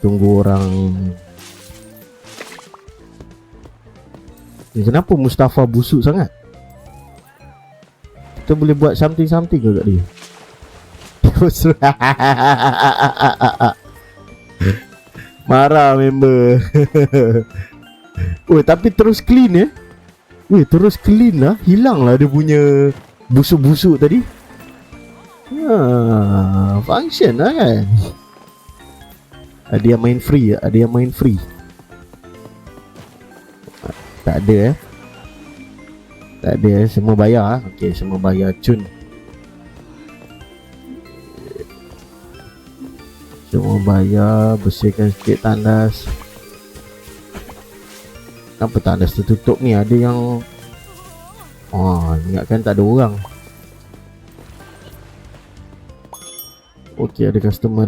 Tunggu orang. Kenapa Mustafa busuk sangat? Kita boleh buat something-something ke kat dia? Marah member. Tapi terus clean terus clean lah. Hilang lah dia punya busuk-busuk tadi. Function lah kan. Ada yang main free. Tak ada Tak ada semua bayar. Okay, semua bayar. Cun. Semua bayar. Bersihkan sikit tandas. Kenapa tandas tertutup ni? Ada yang ingatkan tak ada orang. Okay, ada customer.